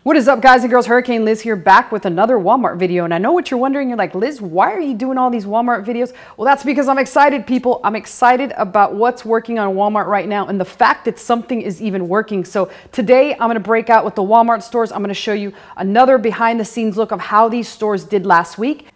What is up, guys and girls? Hurricane Liz here, back with another Walmart video. And I know what you're wondering. You're like, Liz, why are you doing all these Walmart videos? Well, that's because I'm excited, people. I'm excited about what's working on Walmart right now and the fact that something is even working. So today I'm going to break out with the Walmart stores. I'm going to show you another behind the scenes look of how these stores did last week.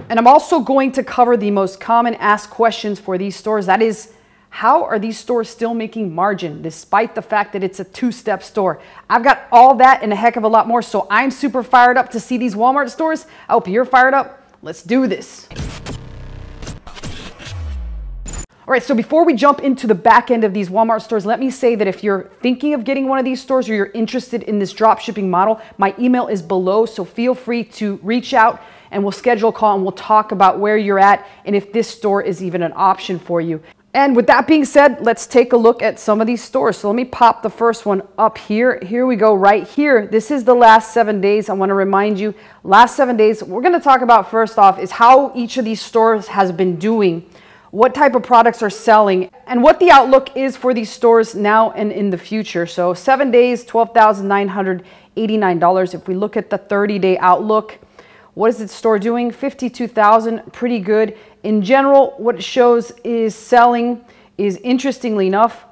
And I'm also going to cover the most common asked questions for these stores. That is, how are these stores still making margin despite the fact that it's a two-step store? I've got all that and a heck of a lot more, so I'm super fired up to see these Walmart stores. I hope you're fired up. Let's do this. All right, so before we jump into the back end of these Walmart stores, let me say that if you're thinking of getting one of these stores or you're interested in this drop shipping model, my email is below, so feel free to reach out and we'll schedule a call and we'll talk about where you're at and if this store is even an option for you. And with that being said, let's take a look at some of these stores. So let me pop the first one up here. Here we go, right here. This is the last 7 days. I want to remind you, last 7 days, we're going to talk about first off is how each of these stores has been doing, what type of products are selling, and what the outlook is for these stores now and in the future. So 7 days, $12,989. If we look at the 30-day outlook, what is the store doing? $52,000, pretty good. In general, what it shows is selling is, interestingly enough,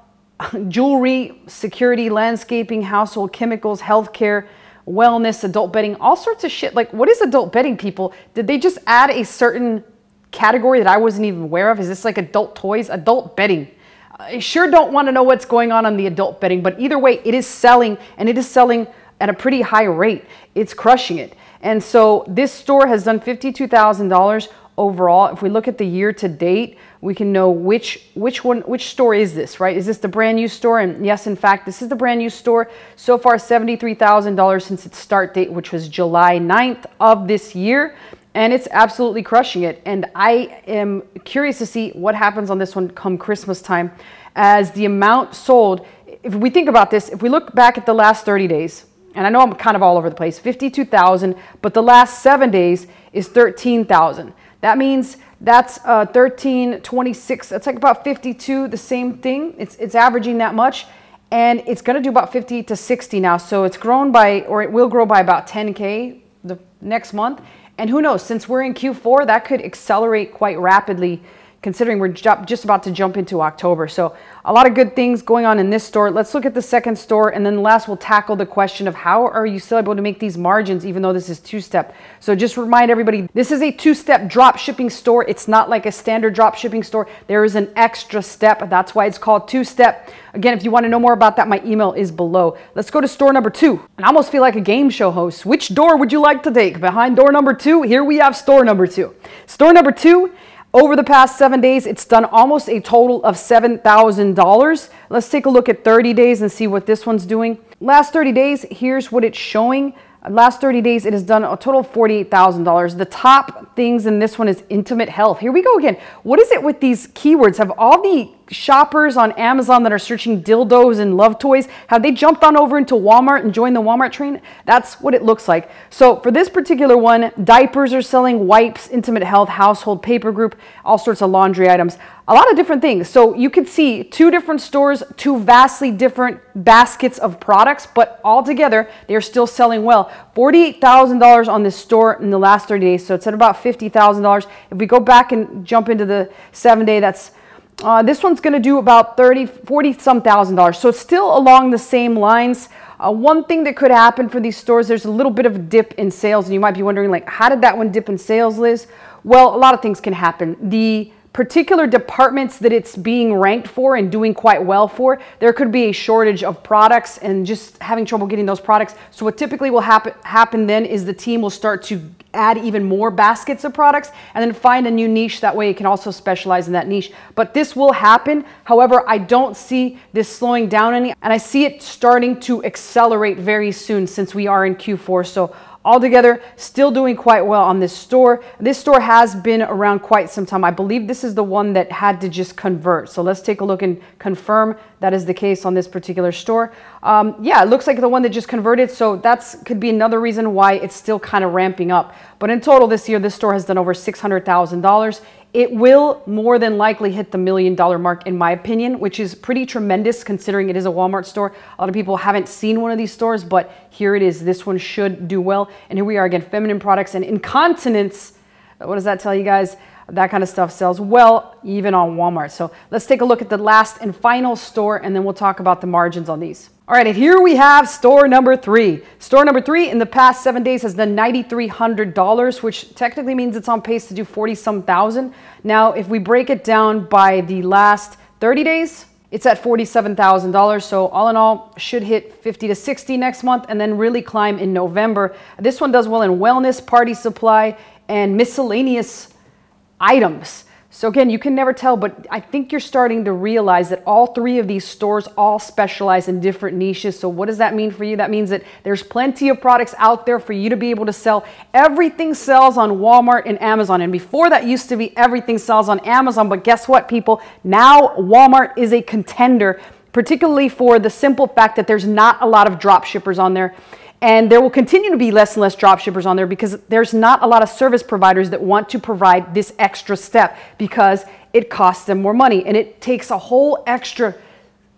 jewelry, security, landscaping, household chemicals, healthcare, wellness, adult bedding, all sorts of shit. Like, what is adult bedding, people? Did they just add a certain category that I wasn't even aware of? Is this like adult toys? Adult bedding. I sure don't want to know what's going on the adult bedding, but either way, it is selling, and it is selling at a pretty high rate. It's crushing it. And so this store has done $52,000 overall. If we look at the year to date, we can know which store is this, right? Is this the brand new store? And yes, in fact, this is the brand new store. So far, $73,000 since its start date, which was July 9th of this year. And it's absolutely crushing it. And I am curious to see what happens on this one come Christmas time, as the amount sold. If we think about this, if we look back at the last 30 days, and I know I'm kind of all over the place, 52,000, but the last 7 days is 13,000. That means that's 13, 26, that's like about 52, the same thing. It's averaging that much, and it's gonna do about 50 to 60 now. So it's grown by, or it will grow by about 10K the next month. And who knows, since we're in Q4, that could accelerate quite rapidly, considering we're just about to jump into October. So a lot of good things going on in this store. Let's look at the second store, and then last we'll tackle the question of how are you still able to make these margins even though this is two-step. So just remind everybody, this is a two-step drop shipping store. It's not like a standard drop shipping store. There is an extra step. That's why it's called two-step. Again, if you want to know more about that, my email is below. Let's go to store number 2. And I almost feel like a game show host. Which door would you like to take? Behind door number 2, here we have store number 2. Store number 2, over the past 7 days, it's done almost a total of $7,000. Let's take a look at 30 days and see what this one's doing. Last 30 days, here's what it's showing. Last 30 days, it has done a total of $48,000. The top things in this one is intimate health. Here we go again. What is it with these keywords? Have all the shoppers on Amazon that are searching dildos and love toys, have they jumped on over into Walmart and joined the Walmart train? That's what it looks like. So for this particular one, diapers are selling, wipes, intimate health, household paper group, all sorts of laundry items, a lot of different things. So you could see 2 different stores, 2 vastly different baskets of products, but all together, they're still selling well. $48,000 on this store in the last 30 days. So it's at about $50,000. If we go back and jump into the 7-day, that's this one's going to do about $40-some thousand. So it's still along the same lines. One thing that could happen for these stores, there's a little bit of a dip in sales, and you might be wondering, like, how did that one dip in sales, Liz? Well, a lot of things can happen. The particular departments that it's being ranked for and doing quite well for, there could be a shortage of products and just having trouble getting those products. So what typically will happen then is the team will start to add even more baskets of products and then find a new niche. That way it can also specialize in that niche. But this will happen. However, I don't see this slowing down any, and I see it starting to accelerate very soon since we are in Q4. So altogether, still doing quite well on this store. This store has been around quite some time. I believe this is the one that had to just convert. So let's take a look and confirm that is the case on this particular store. Yeah, it looks like the one that just converted, so that's could be another reason why it's still kind of ramping up. But in total this year, this store has done over $600,000. It will more than likely hit the $1 million mark, in my opinion, which is pretty tremendous considering it is a Walmart store. A lot of people haven't seen one of these stores, but here it is. This one should do well. And here we are again, feminine products and incontinence. What does that tell you guys? That kind of stuff sells well, even on Walmart. So let's take a look at the last and final store, and then we'll talk about the margins on these. All right, and here we have store number 3. Store number 3 in the past 7 days has done $9,300, which technically means it's on pace to do 40-some thousand. Now, if we break it down by the last 30 days, it's at $47,000. So all in all, should hit 50 to 60 next month and then really climb in November. This one does well in wellness, party supply, and miscellaneous items. So again, you can never tell, but I think you're starting to realize that all 3 of these stores all specialize in different niches. So what does that mean for you? That means that there's plenty of products out there for you to be able to sell. Everything sells on Walmart and Amazon. And before that used to be everything sells on Amazon. But guess what, people? Now Walmart is a contender, particularly for the simple fact that there's not a lot of drop shippers on there. And there will continue to be less and less drop shippers on there because there's not a lot of service providers that want to provide this extra step because it costs them more money. And it takes a whole extra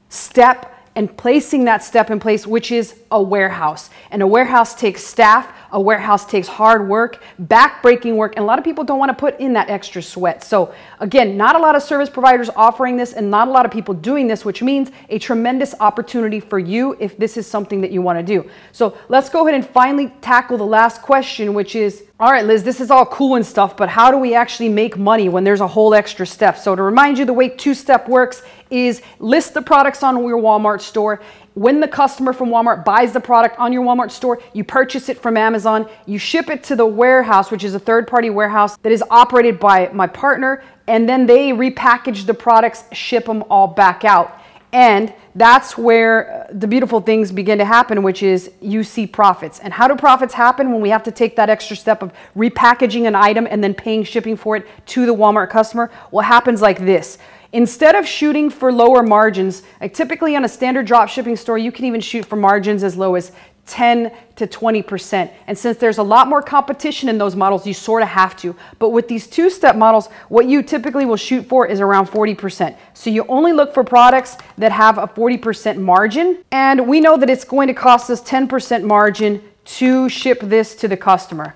step and placing that step in place, which is a warehouse. And a warehouse takes staff, a warehouse takes hard work, back-breaking work, and a lot of people don't want to put in that extra sweat. So again, not a lot of service providers offering this and not a lot of people doing this, which means a tremendous opportunity for you if this is something that you want to do. So let's go ahead and finally tackle the last question, which is, all right, Liz, this is all cool and stuff, but how do we actually make money when there's a whole extra step? So to remind you, the way two-step works is list the products on your Walmart store. When the customer from Walmart buys the product on your Walmart store, you purchase it from Amazon, you ship it to the warehouse, which is a third-party warehouse that is operated by my partner, and then they repackage the products, ship them all back out. And that's where the beautiful things begin to happen, which is you see profits. And how do profits happen when we have to take that extra step of repackaging an item and then paying shipping for it to the Walmart customer? Well, it happens like this. Instead of shooting for lower margins, like typically on a standard drop shipping store, you can even shoot for margins as low as 10 to 20%. And since there's a lot more competition in those models, you sort of have to. But with these two-step models, what you typically will shoot for is around 40%. So you only look for products that have a 40% margin. And we know that it's going to cost us 10% margin to ship this to the customer.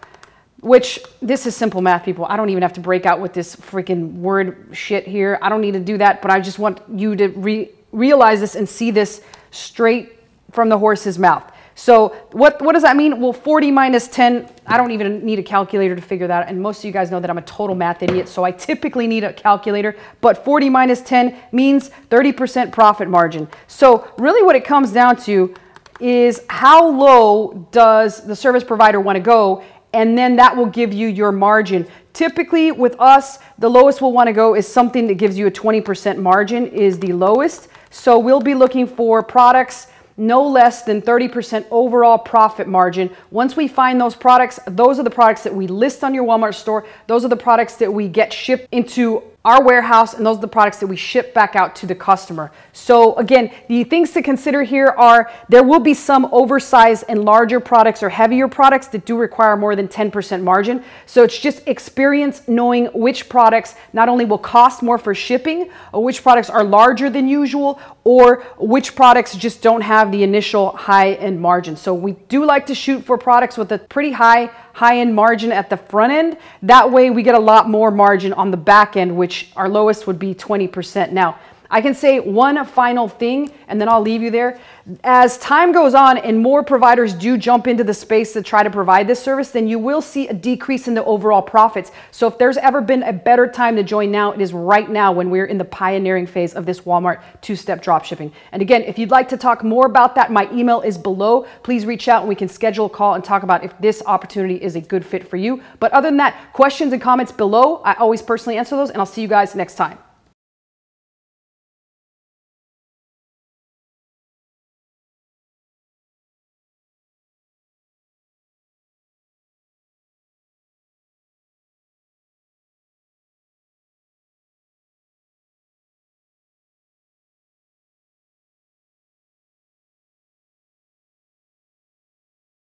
Which, this is simple math, people. I don't even have to break out with this freaking word shit here. I don't need to do that, but I just want you to realize this and see this straight from the horse's mouth. So what does that mean? Well, 40 minus 10, I don't even need a calculator to figure that out. And most of you guys know that I'm a total math idiot, so I typically need a calculator. But 40 minus 10 means 30% profit margin. So really what it comes down to is how low does the service provider want to go? And then that will give you your margin. Typically with us, the lowest we'll want to go is something that gives you a 20% margin is the lowest. So we'll be looking for products no less than 30% overall profit margin. Once we find those products, those are the products that we list on your Walmart store. Those are the products that we get shipped into our warehouse, and those are the products that we ship back out to the customer. So again, the things to consider here are there will be some oversized and larger products or heavier products that do require more than 10% margin. So it's just experience knowing which products not only will cost more for shipping, or which products are larger than usual, or which products just don't have the initial high-end margin. So we do like to shoot for products with a pretty high-end margin at the front end. That way we get a lot more margin on the back end, which our lowest would be 20%. Now, I can say one final thing and then I'll leave you there. As time goes on and more providers do jump into the space to try to provide this service, then you will see a decrease in the overall profits. So if there's ever been a better time to join now, it is right now when we're in the pioneering phase of this Walmart two-step dropshipping. And again, if you'd like to talk more about that, my email is below. Please reach out and we can schedule a call and talk about if this opportunity is a good fit for you. But other than that, questions and comments below. I always personally answer those, and I'll see you guys next time.